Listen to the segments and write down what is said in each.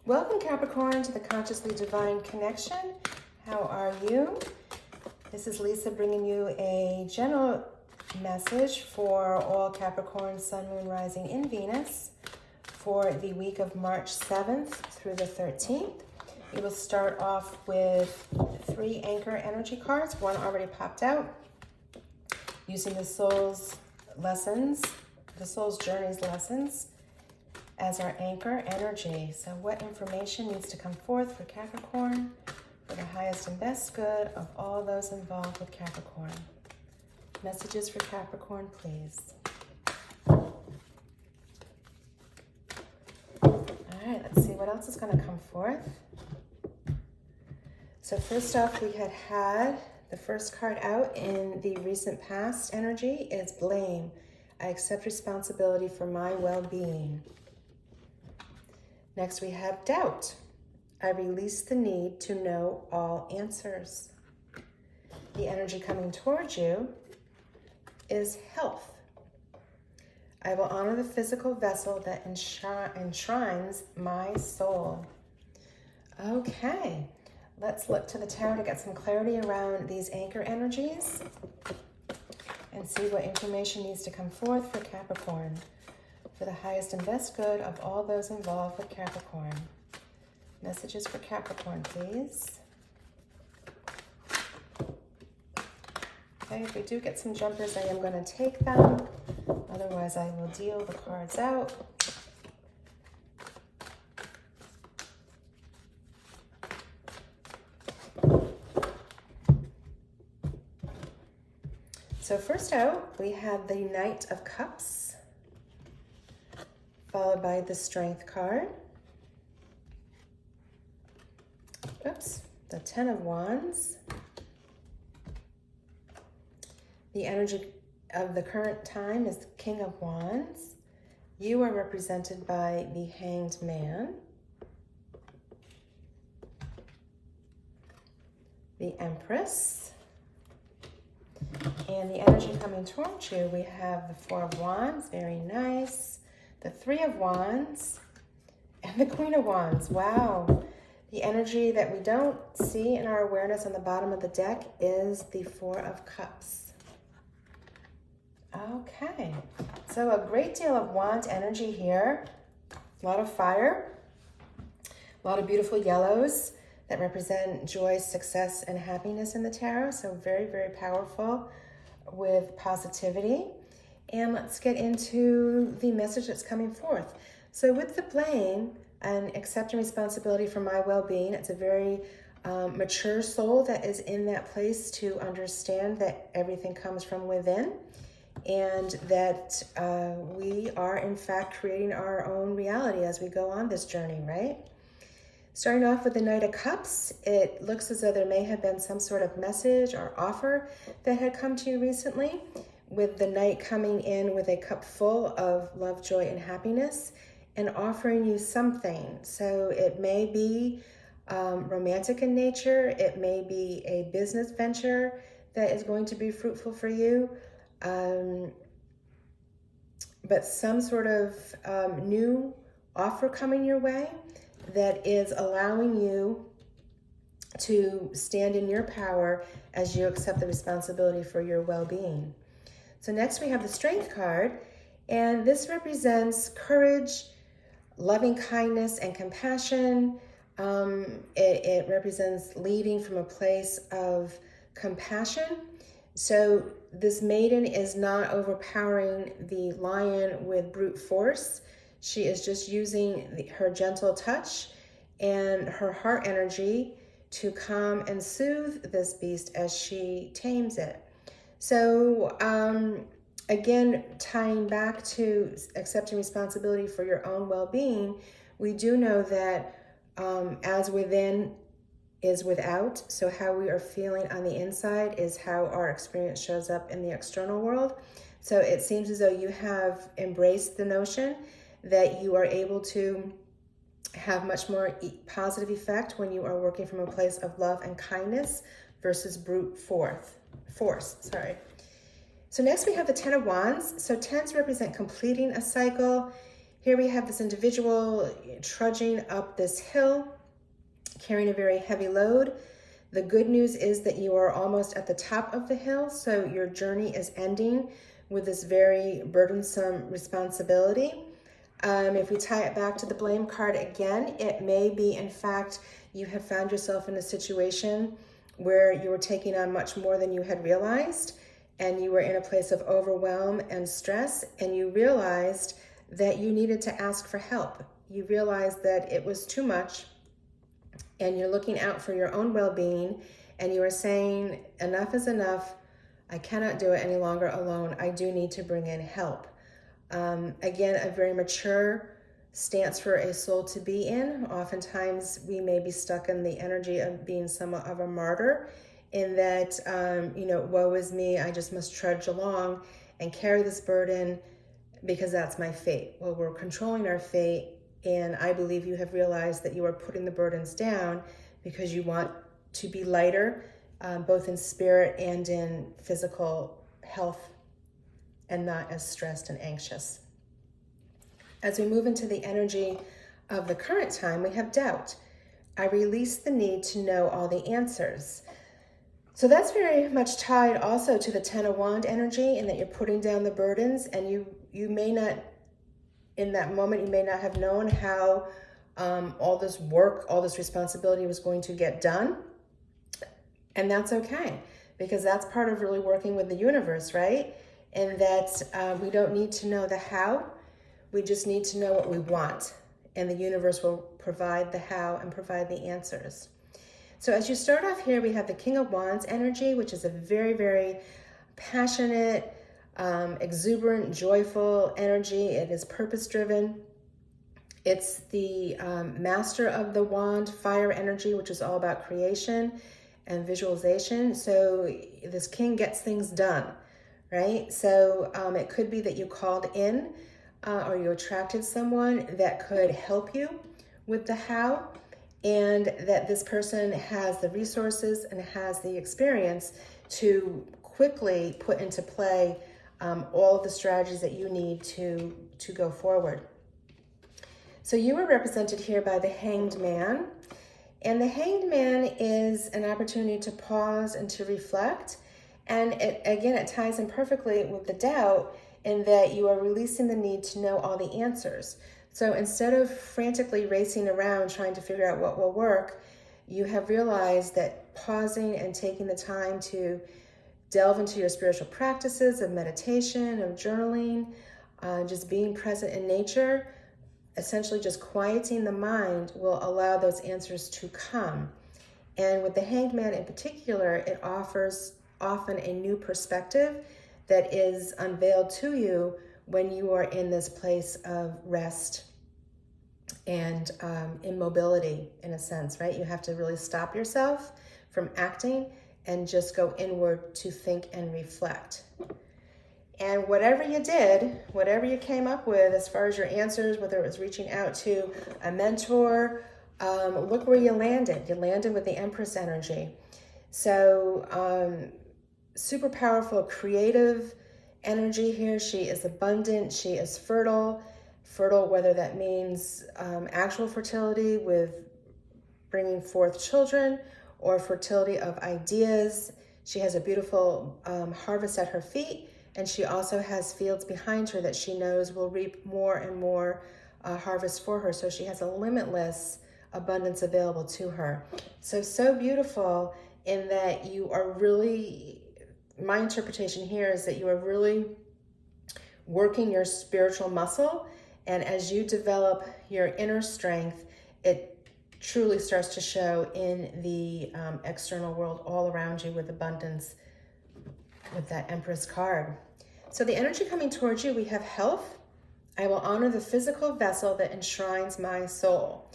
Welcome, Capricorn, to the Consciously Divine Connection. How are you? This is Lisa bringing you a general message for all Capricorn, Sun, Moon, Rising in Venus for the week of March 7th through the 13th. We will start off with 3 anchor energy cards. One already popped out, using the Soul's lessons, the Soul's Journeys lessons as our anchor energy. So what information needs to come forth for Capricorn for the highest and best good of all those involved with Capricorn? Messages for Capricorn, please. All right, let's see what else is going to come forth. So first off, we had the first card out in the recent past energy is blame. I accept responsibility for my well-being. Next, we have doubt. I release the need to know all answers. The energy coming towards you is health. I will honor the physical vessel that enshrines my soul. Okay, let's look to the tarot to get some clarity around these anchor energies and see what information needs to come forth for Capricorn for the highest and best good of all those involved with Capricorn. Messages for Capricorn, please. Okay, if we do get some jumpers, I am going to take them. Otherwise, I will deal the cards out. So first out, we have the Knight of Cups, followed by the Strength card. Oops, the Ten of Wands. The energy of the current time is the King of Wands. You are represented by the Hanged Man, the Empress, and the energy coming towards you, we have the Four of Wands, very nice, the Three of Wands, and the Queen of Wands. Wow. The energy that we don't see in our awareness on the bottom of the deck is the Four of Cups. Okay, so a great deal of wand energy here. A lot of fire, a lot of beautiful yellows that represent joy, success, and happiness in the tarot. So very, very powerful with positivity. And let's get into the message that's coming forth. So with the blame and accepting responsibility for my well-being, it's a very mature soul that is in that place to understand that everything comes from within and that we are in fact creating our own reality as we go on this journey, right? Starting off with the Knight of Cups, it looks as though there may have been some sort of message or offer that had come to you recently, with the Knight coming in with a cup full of love, joy, and happiness and offering you something. So it may be romantic in nature, it may be a business venture that is going to be fruitful for you, but some sort of new offer coming your way that is allowing you to stand in your power as you accept the responsibility for your well-being. So next we have the Strength card, and this represents courage, loving kindness, and compassion. It represents leading from a place of compassion. So this maiden is not overpowering the lion with brute force. She is just using her gentle touch and her heart energy to calm and soothe this beast as she tames it. So again, tying back to accepting responsibility for your own well-being, we do know that as within is without. So how we are feeling on the inside is how our experience shows up in the external world. So it seems as though you have embraced the notion that you are able to have much more positive effect when you are working from a place of love and kindness versus brute force. So next we have the Ten of Wands. So tens represent completing a cycle, Here we have this individual trudging up this hill, carrying a very heavy load. The good news is that you are almost at the top of the hill, so your journey is ending with this very burdensome responsibility. If we tie it back to the blame card again, it may be, in fact, you have found yourself in a situation where you were taking on much more than you had realized, and you were in a place of overwhelm and stress, and you realized that you needed to ask for help. You realized that it was too much, and you're looking out for your own well-being, and you are saying, enough is enough. I cannot do it any longer alone. I do need to bring in help. Again, a very mature stance for a soul to be in. Oftentimes, we may be stuck in the energy of being somewhat of a martyr, in that, woe is me, I just must trudge along and carry this burden because that's my fate. Well, we're controlling our fate, and I believe you have realized that you are putting the burdens down because you want to be lighter, both in spirit and in physical health, and not as stressed and anxious. As we move into the energy of the current time, we have doubt. I release the need to know all the answers. So that's very much tied also to the Ten of Wands energy, in that you're putting down the burdens, and you may not, in that moment, you may not have known how all this work, all this responsibility was going to get done. And that's okay, because that's part of really working with the universe, right? And that we don't need to know the how, we just need to know what we want. And the universe will provide the how and provide the answers. So as you start off here, we have the King of Wands energy, which is a very, very passionate, exuberant, joyful energy. It is purpose-driven. It's the Master of the Wand fire energy, which is all about creation and visualization. So this king gets things done, right? So it could be that you called in or you attracted someone that could help you with the how, and that this person has the resources and has the experience to quickly put into play all of the strategies that you need to go forward. So you are represented here by the Hanged Man. And the Hanged Man is an opportunity to pause and to reflect. And it ties in perfectly with the doubt, in that you are releasing the need to know all the answers. So instead of frantically racing around trying to figure out what will work, you have realized that pausing and taking the time to delve into your spiritual practices of meditation, of journaling, just being present in nature, essentially just quieting the mind, will allow those answers to come. And with the Hanged Man in particular, it offers often a new perspective that is unveiled to you when you are in this place of rest and immobility, in a sense, right? You have to really stop yourself from acting and just go inward to think and reflect. And whatever you did, whatever you came up with as far as your answers, whether it was reaching out to a mentor, look where you landed. You landed with the Empress energy. So super powerful, creative energy here. She is abundant. She is fertile, whether that means actual fertility with bringing forth children, or fertility of ideas. She has a beautiful harvest at her feet, and she also has fields behind her that she knows will reap more and more harvest for her. So she has a limitless abundance available to her. So beautiful, in that you are really, my interpretation here is that you are really working your spiritual muscle. And as you develop your inner strength, it truly starts to show in the external world all around you with abundance, with that Empress card. So the energy coming towards you, we have health. I will honor the physical vessel that enshrines my soul.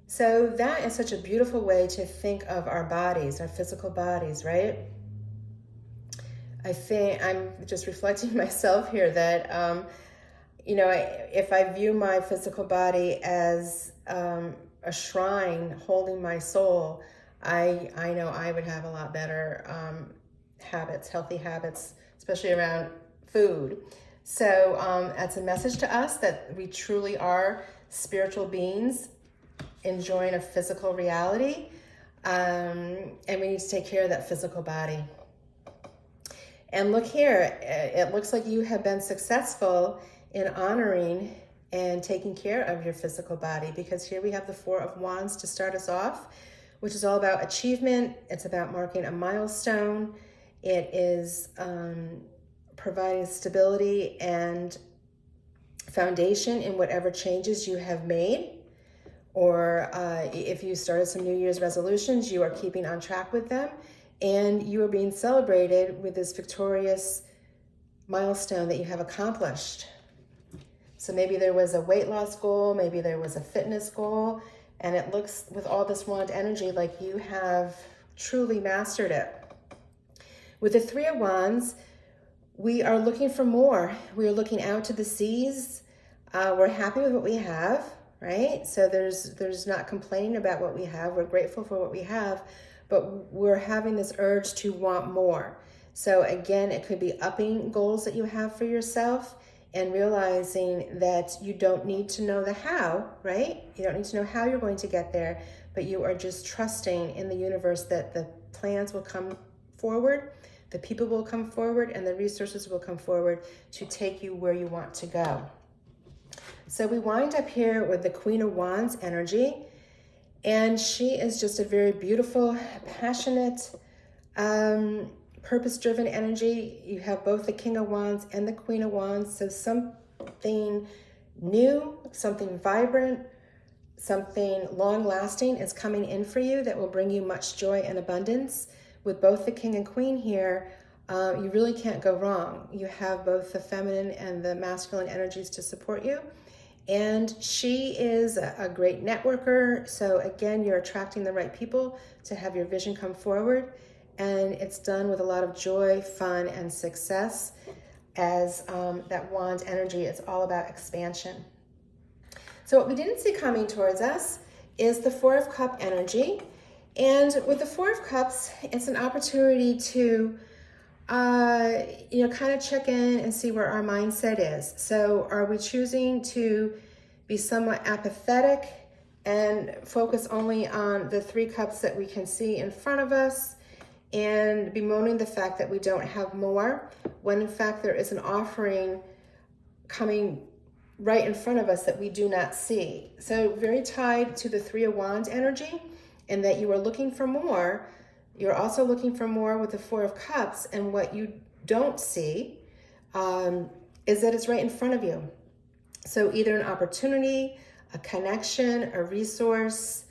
So that is such a beautiful way to think of our bodies, our physical bodies, right? I think I'm just reflecting myself here that, if I view my physical body as a shrine holding my soul, I know I would have a lot better habits, healthy habits, especially around food. So that's a message to us that we truly are spiritual beings enjoying a physical reality, and we need to take care of that physical body. And look here, it looks like you have been successful in honoring and taking care of your physical body, because here we have the Four of Wands to start us off, which is all about achievement. It's about marking a milestone. It is providing stability and foundation in whatever changes you have made. Or if you started some New Year's resolutions, you are keeping on track with them, and you are being celebrated with this victorious milestone that you have accomplished. So maybe there was a weight loss goal, maybe there was a fitness goal, and it looks with all this wand energy like you have truly mastered it. With the Three of Wands, we are looking for more. We are looking out to the seas. We're happy with what we have, right? So there's not complaining about what we have. We're grateful for what we have, but we're having this urge to want more. So again, it could be upping goals that you have for yourself and realizing that you don't need to know the how, right? You don't need to know how you're going to get there, but you are just trusting in the universe that the plans will come forward, the people will come forward, and the resources will come forward to take you where you want to go. So we wind up here with the Queen of Wands energy, and she is just a very beautiful, passionate, purpose-driven energy. You have both the King of Wands and the Queen of Wands, so something new, something vibrant, something long-lasting is coming in for you that will bring you much joy and abundance. With both the King and Queen here, you really can't go wrong. You have both the feminine and the masculine energies to support you. And she is a great networker. So again, you're attracting the right people to have your vision come forward. And it's done with a lot of joy, fun, and success, as that wand energy is all about expansion. So what we didn't see coming towards us is the Four of Cup energy. And with the Four of Cups, it's an opportunity to kind of check in and see where our mindset is. So are we choosing to be somewhat apathetic and focus only on the three cups that we can see in front of us and bemoaning the fact that we don't have more, when in fact there is an offering coming right in front of us that we do not see? So very tied to the Three of Wands energy, in that you are looking for more. You're also looking for more with the Four of Cups, and what you don't see is that it's right in front of you. So either an opportunity, a connection, a resource,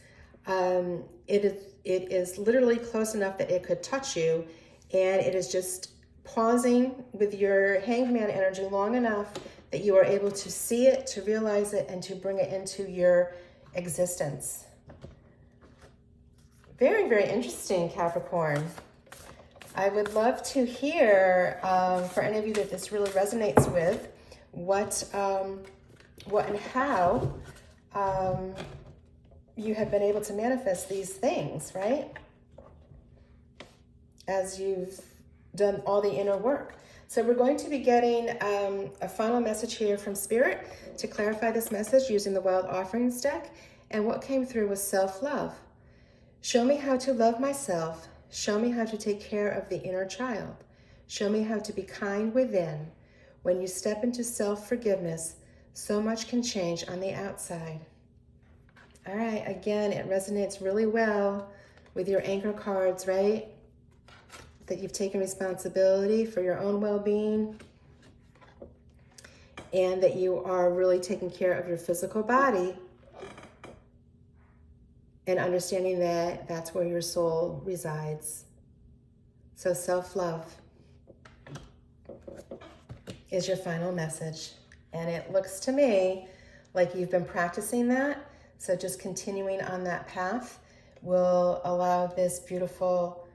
it is literally close enough that it could touch you, and it is just pausing with your Hanged Man energy long enough that you are able to see it, to realize it, and to bring it into your existence. Very, very interesting, Capricorn. I would love to hear, for any of you that this really resonates with, what and how you have been able to manifest these things, right? As you've done all the inner work. So we're going to be getting a final message here from Spirit to clarify this message using the Wild Offerings deck. And what came through was self-love. Show me how to love myself. Show me how to take care of the inner child. Show me how to be kind within. When you step into self-forgiveness, so much can change on the outside. All right, again, it resonates really well with your anchor cards, right? That you've taken responsibility for your own well-being, and that you are really taking care of your physical body, and understanding that that's where your soul resides. So self-love is your final message. And it looks to me like you've been practicing that. So just continuing on that path will allow this beautiful,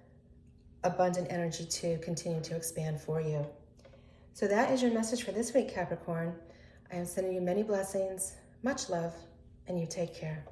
abundant energy to continue to expand for you. So that is your message for this week, Capricorn. I am sending you many blessings, much love, and you take care.